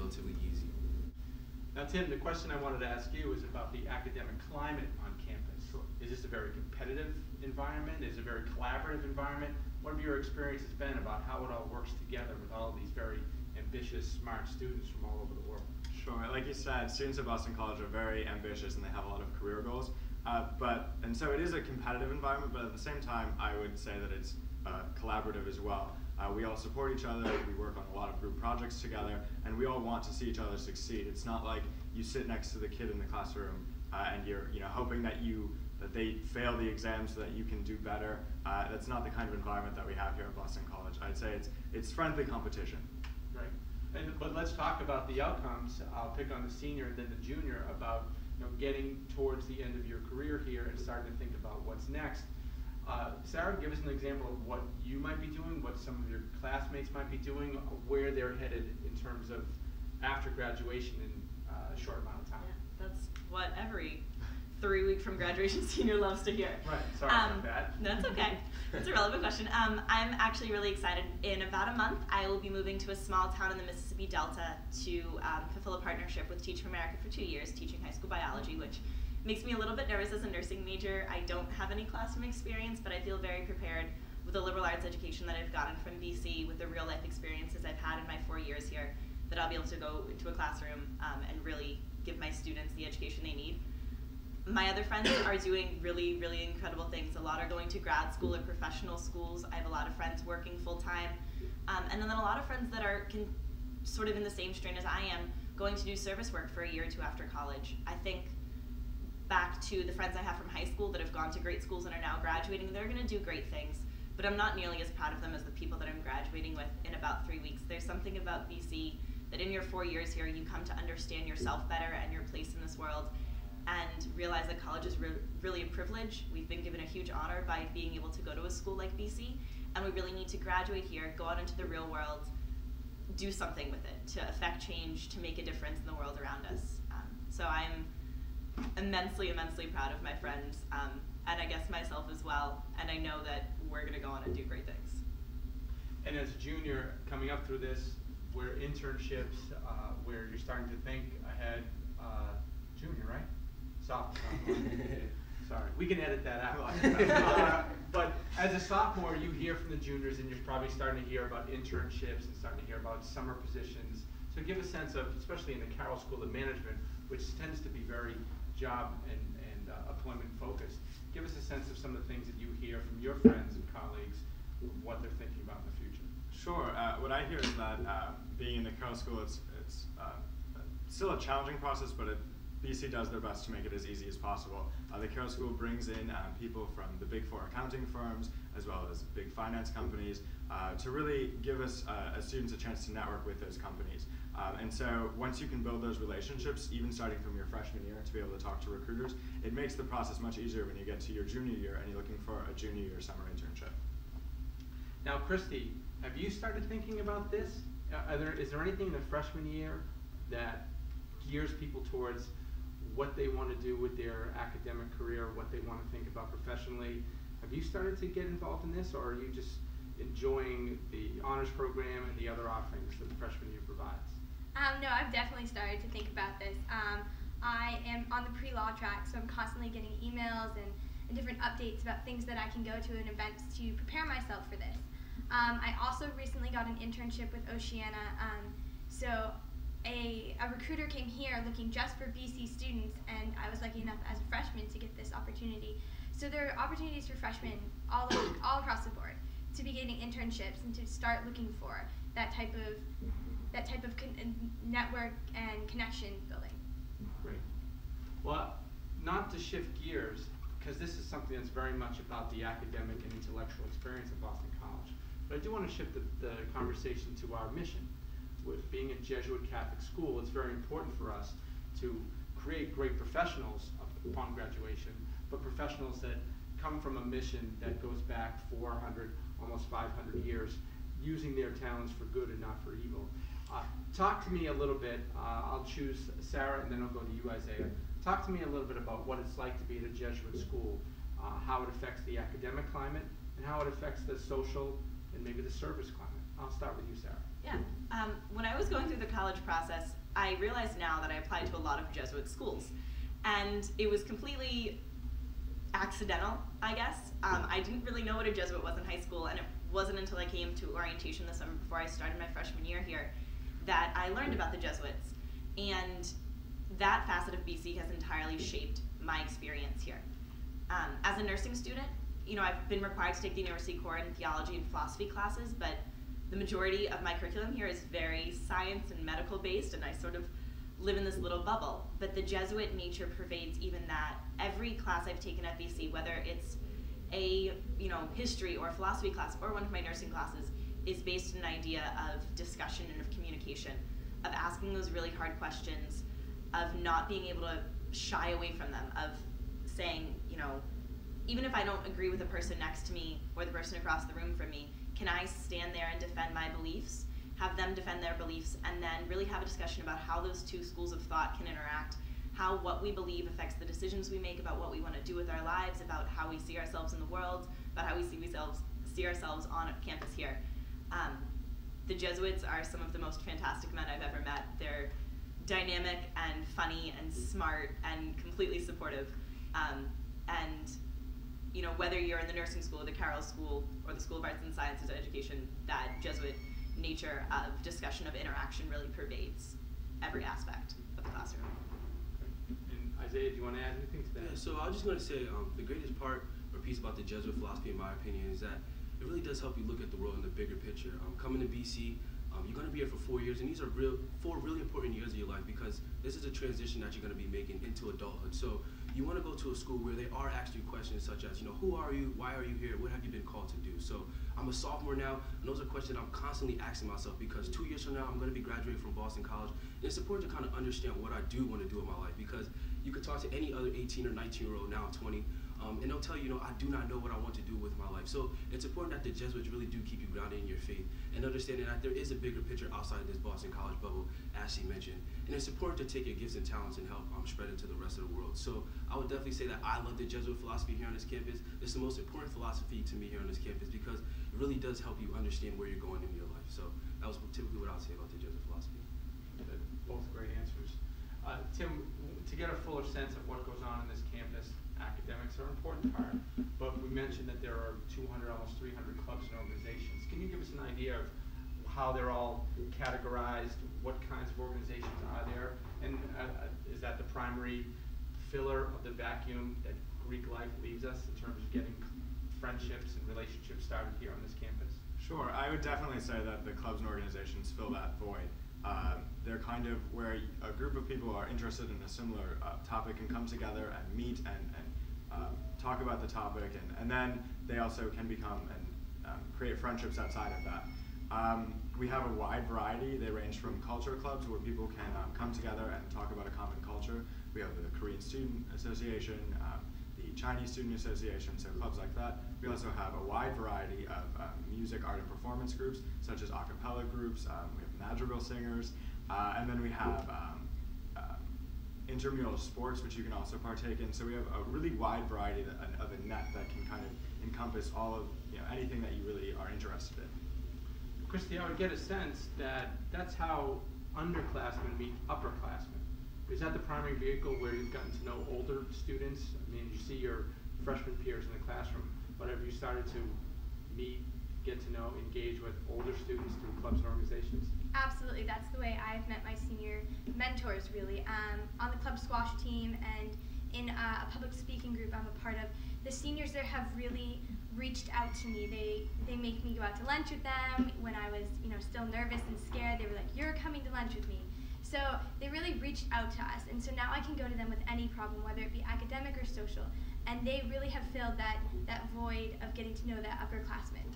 relatively easy. Now, Tim, the question I wanted to ask you is about the academic climate on campus. Is this a very competitive environment? Is it a very collaborative environment? What have your experiences been about how it all works together with all of these very ambitious, smart students from all over the world? Sure, like you said, students at Boston College are very ambitious and they have a lot of career goals. And so it is a competitive environment, but at the same time, I would say that it's collaborative as well. We all support each other, we work on a lot of group projects together, and we all want to see each other succeed. It's not like you sit next to the kid in the classroom and you're hoping that they fail the exam so that you can do better. That's not the kind of environment that we have here at Boston College. I'd say it's friendly competition. Right. But let's talk about the outcomes. I'll pick on the senior and then the junior about getting towards the end of your career here and starting to think about what's next. Sarah, give us an example of what you might be doing, what some of your classmates might be doing, where they're headed in terms of after graduation in a short amount of time. Yeah, that's what every 3 week from graduation senior loves to hear. Right, sorry about that. That's okay. It's a relevant question. I'm actually really excited. In about a month, I will be moving to a small town in the Mississippi Delta to fulfill a partnership with Teach for America for 2 years, teaching high school biology, which makes me a little bit nervous as a nursing major. I don't have any classroom experience, but I feel very prepared with the liberal arts education that I've gotten from BC, with the real life experiences I've had in my 4 years here, that I'll be able to go into a classroom and really give my students the education they need. My other friends are doing really, really incredible things. A lot are going to grad school or professional schools. I have a lot of friends working full time. And then a lot of friends that are sort of in the same strain as I am, going to do service work for a year or two after college. I think back to the friends I have from high school that have gone to great schools and are now graduating, they're gonna do great things, but I'm not nearly as proud of them as the people that I'm graduating with in about 3 weeks. There's something about BC that in your 4 years here, you come to understand yourself better and your place in this world, and realize that college is really a privilege. We've been given a huge honor by being able to go to a school like BC, and we really need to graduate here, go out into the real world, do something with it, to affect change, to make a difference in the world around us. So I'm immensely, immensely proud of my friends, and I guess myself as well, and I know that we're gonna go on and do great things. And as a junior, coming up through this, where internships, where you're starting to think ahead, junior, right? Sophomore. Sorry, we can edit that out. But as a sophomore, you hear from the juniors, and you're probably starting to hear about internships and starting to hear about summer positions. So give a sense of, especially in the Carroll School of Management, which tends to be very job and employment focused. Give us a sense of some of the things that you hear from your friends and colleagues, what they're thinking about in the future. Sure. What I hear is that being in the Carroll School, it's still a challenging process, but BC does their best to make it as easy as possible. The Carroll School brings in people from the Big Four accounting firms, as well as big finance companies, to really give us as students a chance to network with those companies. And so once you can build those relationships, even starting from your freshman year, to be able to talk to recruiters, it makes the process much easier when you get to your junior year and you're looking for a junior year summer internship. Now, Christy, have you started thinking about this? Is there anything in the freshman year that gears people towards what they want to do with their academic career, what they want to think about professionally? Have you started to get involved in this, or are you just enjoying the honors program and the other offerings that the freshman year provides? No, I've definitely started to think about this. I am on the pre-law track, so I'm constantly getting emails and different updates about things that I can go to and events to prepare myself for this. I also recently got an internship with Oceana, so a recruiter came here looking just for BC students, and I was lucky enough as a freshman to get this opportunity. So there are opportunities for freshmen all across the board to be getting internships and to start looking for that type of network and connection building. Great. Well, not to shift gears, because this is something that's very much about the academic and intellectual experience at Boston College, but I do want to shift the conversation to our mission. With being a Jesuit Catholic school, it's very important for us to create great professionals upon graduation, but professionals that come from a mission that goes back 400, almost 500 years, using their talents for good and not for evil. Talk to me a little bit, I'll choose Sarah and then I'll go to you, Isaiah. Talk to me a little bit about what it's like to be at a Jesuit school, how it affects the academic climate, and how it affects the social and maybe the service climate. I'll start with you, Sarah. Yeah. When I was going through the college process, I realized now that I applied to a lot of Jesuit schools. And it was completely accidental, I guess. I didn't really know what a Jesuit was in high school, and it wasn't until I came to orientation this summer before I started my freshman year here that I learned about the Jesuits. And that facet of BC has entirely shaped my experience here. As a nursing student, I've been required to take the university core in theology and philosophy classes, but the majority of my curriculum here is very science and medical based, and I sort of live in this little bubble. But the Jesuit nature pervades even that. Every class I've taken at BC, whether it's a history or philosophy class or one of my nursing classes, is based in an idea of discussion and of communication, of asking those really hard questions, of not being able to shy away from them, of saying, even if I don't agree with the person next to me or the person across the room from me, can I stand there and defend my beliefs, have them defend their beliefs, and then really have a discussion about how those two schools of thought can interact, how what we believe affects the decisions we make about what we want to do with our lives, about how we see ourselves in the world, about how we see ourselves on campus here. The Jesuits are some of the most fantastic men I've ever met. They're dynamic and funny and smart and completely supportive. Whether you're in the nursing school or the Carroll School or the School of Arts and Sciences Education, that Jesuit nature of discussion, of interaction really pervades every aspect of the classroom. And Isaiah, do you want to add anything to that? Yeah, so I was just going to say the greatest part or piece about the Jesuit philosophy, in my opinion, is that it really does help you look at the world in the bigger picture. Coming to BC, you're going to be here for 4 years, and these are 4 really important years of your life, because this is a transition that you're going to be making into adulthood. So you want to go to a school where they are asking you questions such as, who are you, why are you here, what have you been called to do? So I'm a sophomore now, and those are questions I'm constantly asking myself, because 2 years from now, I'm going to be graduating from Boston College, and it's important to kind of understand what I do want to do in my life, because you could talk to any other 18 or 19-year-old, now I'm 20, and they'll tell you, I do not know what I want to do with my life. So it's important that the Jesuits really do keep you grounded in your faith and understanding that there is a bigger picture outside this Boston College bubble, as she mentioned. And it's important to take your gifts and talents and help spread it to the rest of the world. So I would definitely say that I love the Jesuit philosophy here on this campus. It's the most important philosophy to me here on this campus, because it really does help you understand where you're going in your life. So that was typically what I would say about the Jesuit philosophy. Both great answers. Tim, to get a fuller sense of what goes on in this campus, academics are an important part, but we mentioned that there are 200, almost 300 clubs and organizations. Can you give us an idea of how they're all categorized, what kinds of organizations are there, and is that the primary filler of the vacuum that Greek life leaves us in terms of getting friendships and relationships started here on this campus? Sure, I would definitely say that the clubs and organizations fill that void. They're kind of where a group of people are interested in a similar topic and come together and meet and talk about the topic, and then they also can become and create friendships outside of that. We have a wide variety. They range from culture clubs, where people can come together and talk about a common culture. We have the Korean Student Association, the Chinese Student Association, so clubs like that. We also have a wide variety of music, art, and performance groups, such as a cappella groups. We have madrigal singers, and then we have intramural sports, which you can also partake in. So we have a really wide variety of a net that can kind of encompass all of anything that you really are interested in. Christy, I would get a sense that that's how underclassmen meet upperclassmen. Is that the primary vehicle where you've gotten to know older students? I mean, you see your freshman peers in the classroom, but have you started to meet, get to know, engage with older students through clubs and organizations? Absolutely, that's the way I've met my senior mentors, really. On the club squash team and in a public speaking group I'm a part of, the seniors there have really reached out to me. They make me go out to lunch with them. When I was still nervous and scared, they were like, "You're coming to lunch with me." So they really reached out to us, and so now I can go to them with any problem, whether it be academic or social, and they really have filled that void of getting to know that upperclassmen.